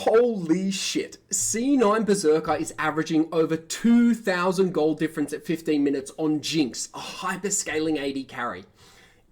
Holy shit. C9 Berserker is averaging over 2,000 gold difference at 15 minutes on Jinx, a hyper-scaling AD carry.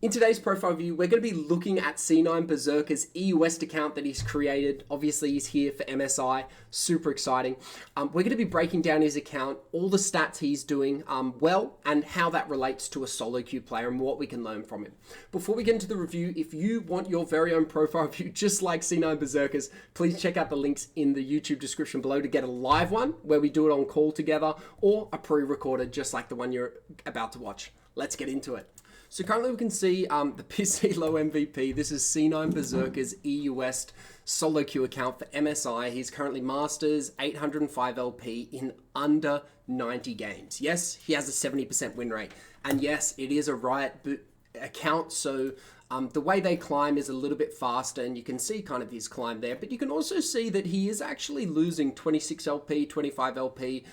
In today's profile view, we're going to be looking at C9 Beseker'S Euw account that he's created. Obviously, he's here for MSI. Super exciting. We're going to be breaking down his account, all the stats he's doing well, and how that relates to a solo queue player and what we can learn from him. Before we get into the review, if you want your very own profile view, just like C9 Beseker'S, please check out the links in the YouTube description below to get a live one where we do it on call together, or a pre-recorded just like the one you're about to watch. Let's get into it. So currently we can see the Beseker'S Euw MVP. This is C9 Beseker'S Euw solo queue account for MSI. He's currently Masters 805 LP in under 90 games. Yes, he has a 70% win rate. And yes, it is a Riot account, so the way they climb is a little bit faster, and you can see kind of his climb there, but you can also see that he is actually losing 26 LP, 25 LP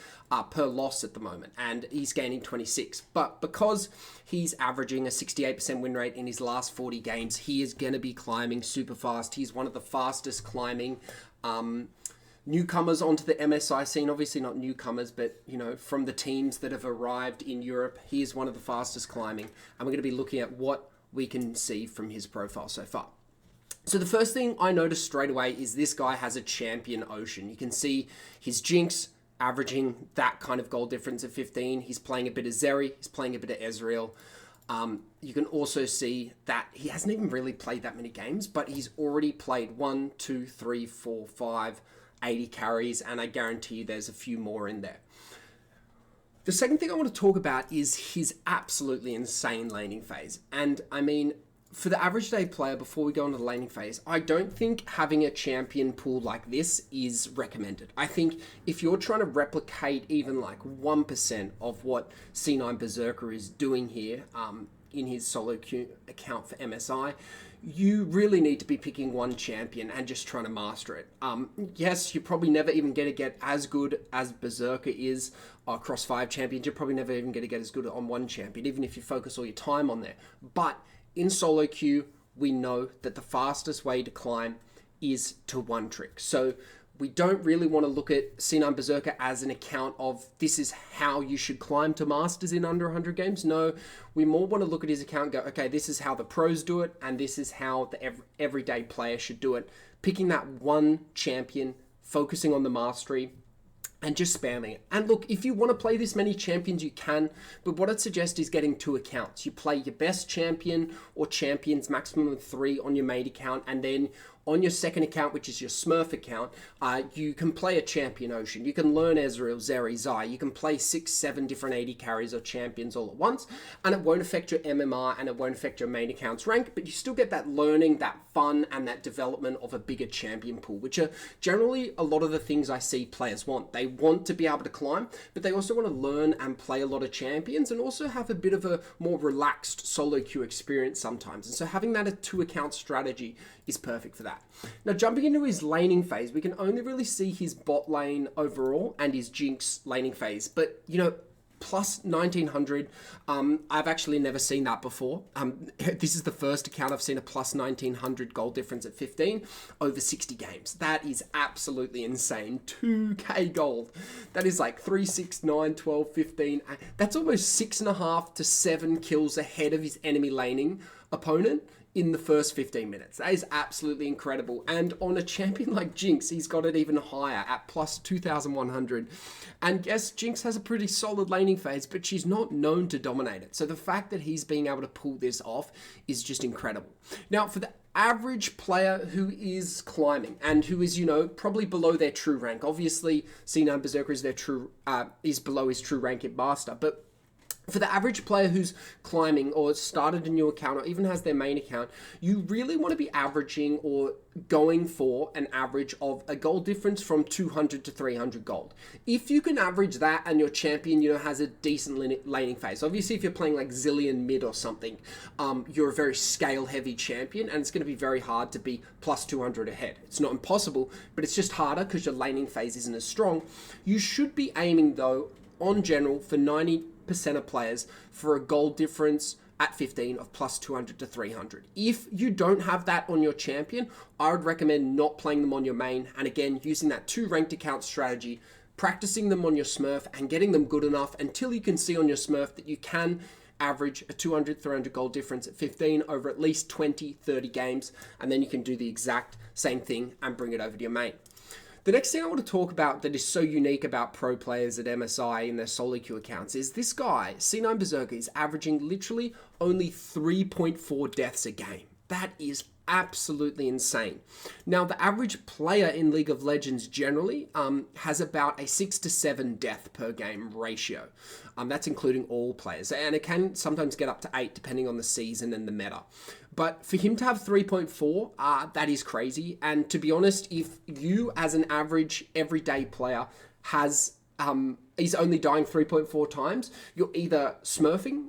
per loss at the moment, and he's gaining 26. But because he's averaging a 68% win rate in his last 40 games, he is going to be climbing super fast. He's one of the fastest climbing newcomers onto the MSI scene. Obviously not newcomers, but you know, from the teams that have arrived in Europe, he is one of the fastest climbing, and we're going to be looking at what we can see from his profile so far. So the first thing I noticed straight away is this guy has a champion ocean. You can see his Jinx averaging that kind of goal difference at 15. He's playing a bit of Zeri, he's playing a bit of Ezreal. You can also see that he hasn't even really played that many games, but he's already played 1, 2, 3, 4, 5, 80 carries, and I guarantee you there's a few more in there. The second thing I want to talk about is his absolutely insane laning phase. And I mean, for the average day player, before we go into the laning phase, I don't think having a champion pool like this is recommended. I think if you're trying to replicate even like 1% of what C9 Beseker is doing here in his solo queue account for MSI, you really need to be picking one champion and just trying to master it. Yes, you're probably never even going to get as good as Beseker is across 5 champions. You're probably never even going to get as good on one champion, even if you focus all your time on there. But in solo queue, we know that the fastest way to climb is to one trick. So we don't really want to look at C9 Beseker as an account of this is how you should climb to Masters in under 100 games. No, we more want to look at his account and go, okay, this is how the pros do it, and this is how the everyday player should do it. Picking that one champion, focusing on the mastery, and just spamming it. And look, if you want to play this many champions, you can, but what I'd suggest is getting 2 accounts. You play your best champion or champions, maximum of 3 on your main account, and then on your second account, which is your Smurf account, you can play a champion ocean. You can learn Ezreal, Zeri, Zai. You can play 6, 7 different AD carries or champions all at once, and it won't affect your MMR and it won't affect your main account's rank, but you still get that learning, that fun, and that development of a bigger champion pool, which are generally a lot of the things I see players want. They want to be able to climb, but they also want to learn and play a lot of champions and also have a bit of a more relaxed solo queue experience sometimes. And so having that a 2 account strategy is perfect for that. Now, jumping into his laning phase, we can only really see his bot lane overall and his Jinx laning phase. But, you know, plus 1900, I've actually never seen that before. This is the first account I've seen a plus 1900 goal difference at 15 over 60 games. That is absolutely insane. 2k gold. That is like 3, 6, 9, 12, 15. That's almost 6.5 to 7 kills ahead of his enemy laning opponent in the first 15 minutes. That is absolutely incredible. And on a champion like Jinx, he's got it even higher at plus 2,100. And yes, Jinx has a pretty solid laning phase, but she's not known to dominate it. So the fact that he's being able to pull this off is just incredible. Now, for the average player who is climbing and who is, you know, probably below their true rank, obviously C9 Beseker is is below his true rank at Master, but for the average player who's climbing or started a new account or even has their main account, you really want to be averaging or going for an average of a gold difference from 200 to 300 gold. If you can average that and your champion, you know, has a decent laning phase. Obviously, if you're playing like Zillion mid or something, you're a very scale heavy champion and it's going to be very hard to be plus 200 ahead. It's not impossible, but it's just harder because your laning phase isn't as strong. You should be aiming though, on general, for 90% of players for a gold difference at 15 of plus 200 to 300. If you don't have that on your champion, I would recommend not playing them on your main. And again, using that 2 ranked account strategy, practicing them on your Smurf and getting them good enough until you can see on your Smurf that you can average a 200, 300 gold difference at 15 over at least 20, 30 games. And then you can do the exact same thing and bring it over to your main. The next thing I want to talk about that is so unique about pro players at MSI in their solo queue accounts is this guy, C9 Berserker, is averaging literally only 3.4 deaths a game. That is absolutely insane. Now, the average player in League of Legends generally has about a 6 to 7 death per game ratio. That's including all players, and it can sometimes get up to 8 depending on the season and the meta. But for him to have 3.4, that is crazy. And to be honest, if you as an average everyday player is only dying 3.4 times, you're either smurfing,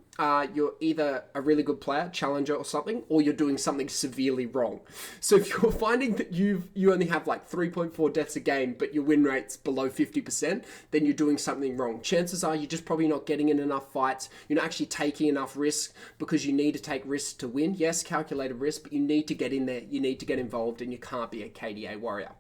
you're either a really good player, challenger or something, or you're doing something severely wrong. So if you're finding that you only have like 3.4 deaths a game, but your win rate's below 50%, then you're doing something wrong. Chances are you're just probably not getting in enough fights. You're not actually taking enough risk, because you need to take risks to win. Yes, calculated risk, but you need to get in there. You need to get involved, and you can't be a KDA warrior.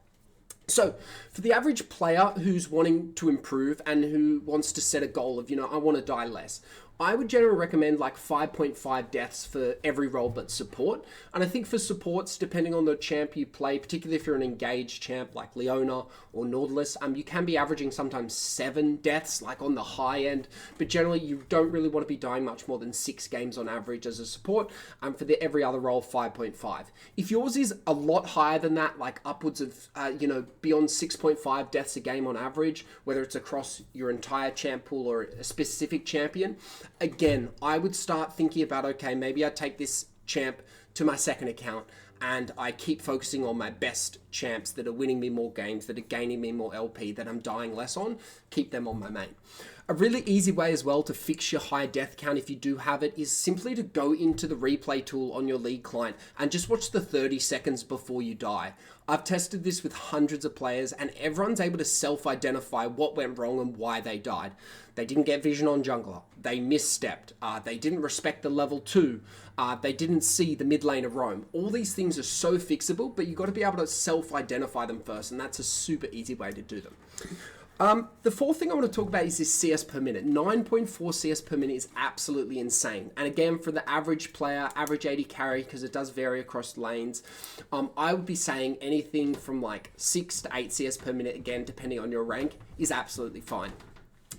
So for the average player who's wanting to improve and who wants to set a goal of, I want to die less, I would generally recommend like 5.5 deaths for every role but support. And I think for supports, depending on the champ you play, particularly if you're an engaged champ like Leona or Nautilus, you can be averaging sometimes 7 deaths, like on the high end. But generally, you don't really want to be dying much more than 6 games on average as a support. For every other role, 5.5. If yours is a lot higher than that, like upwards of, beyond 6.5 deaths a game on average, whether it's across your entire champ pool or a specific champion, again, I would start thinking about, okay, maybe I take this champ to my second account and I keep focusing on my best champs that are winning me more games, that are gaining me more LP, that I'm dying less on, keep them on my main. A really easy way as well to fix your high death count if you do have it is simply to go into the replay tool on your League client and just watch the 30 seconds before you die. I've tested this with hundreds of players and everyone's able to self-identify what went wrong and why they died. They didn't get vision on jungler. They misstepped. They didn't respect the level 2. They didn't see the mid lane of roam. All these things are so fixable, but you've got to be able to self-identify them first, and that's a super easy way to do them. The fourth thing I want to talk about is this CS per minute. 9.4 CS per minute is absolutely insane. And again, for the average player, average AD carry, because it does vary across lanes, I would be saying anything from like 6 to 8 CS per minute, again, depending on your rank, is absolutely fine.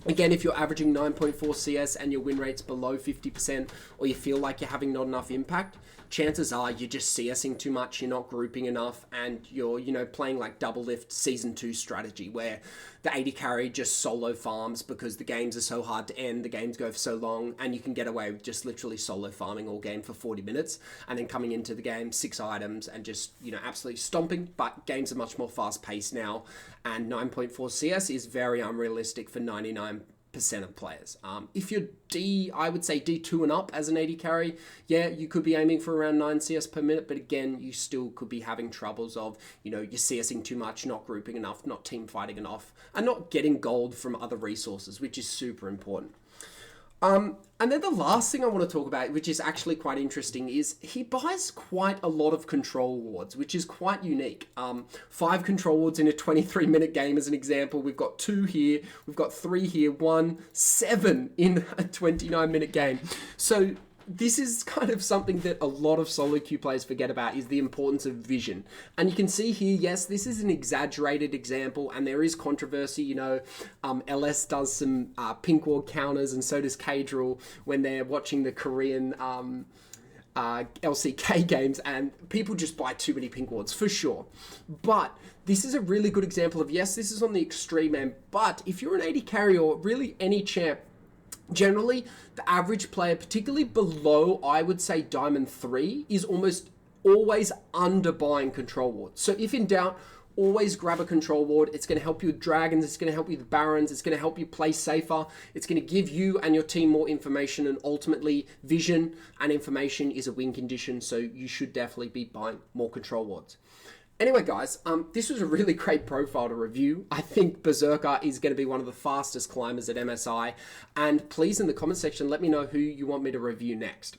Again, if you're averaging 9.4 CS and your win rate's below 50%, or you feel like you're having not enough impact, chances are you're just CSing too much, you're not grouping enough, and you're, playing like double lift season 2 strategy where the AD carry just solo farms because the games are so hard to end, the games go for so long, and you can get away with just literally solo farming all game for 40 minutes, and then coming into the game, 6 items, and just, absolutely stomping. But games are much more fast paced now, and 9.4 CS is very unrealistic for 99% of players. If you're I would say D2 and up as an AD carry, yeah, you could be aiming for around 9 CS per minute, but again, you still could be having troubles of, you're CSing too much, not grouping enough, not team fighting enough, and not getting gold from other resources, which is super important. And then the last thing I want to talk about, which is actually quite interesting, is he buys quite a lot of control wards, which is quite unique. 5 control wards in a 23-minute game as an example. We've got 2 here, we've got 3 here, 1, 7 in a 29-minute game. So this is kind of something that a lot of solo queue players forget about, is the importance of vision. And you can see here, yes, this is an exaggerated example and there is controversy. LS does some pink ward counters, and so does Kadril when they're watching the Korean LCK games, and people just buy too many pink wards for sure. But this is a really good example of, yes, this is on the extreme end, but if you're an AD carry or really any champ, generally, the average player, particularly below, I would say, Diamond 3, is almost always under buying control wards. So if in doubt, always grab a control ward. It's going to help you with dragons. It's going to help you with barons. It's going to help you play safer. It's going to give you and your team more information, and ultimately vision and information is a win condition. So you should definitely be buying more control wards. Anyway, guys, this was a really great profile to review. I think Beseker'S is going to be one of the fastest climbers at MSI. And please, in the comment section, let me know who you want me to review next.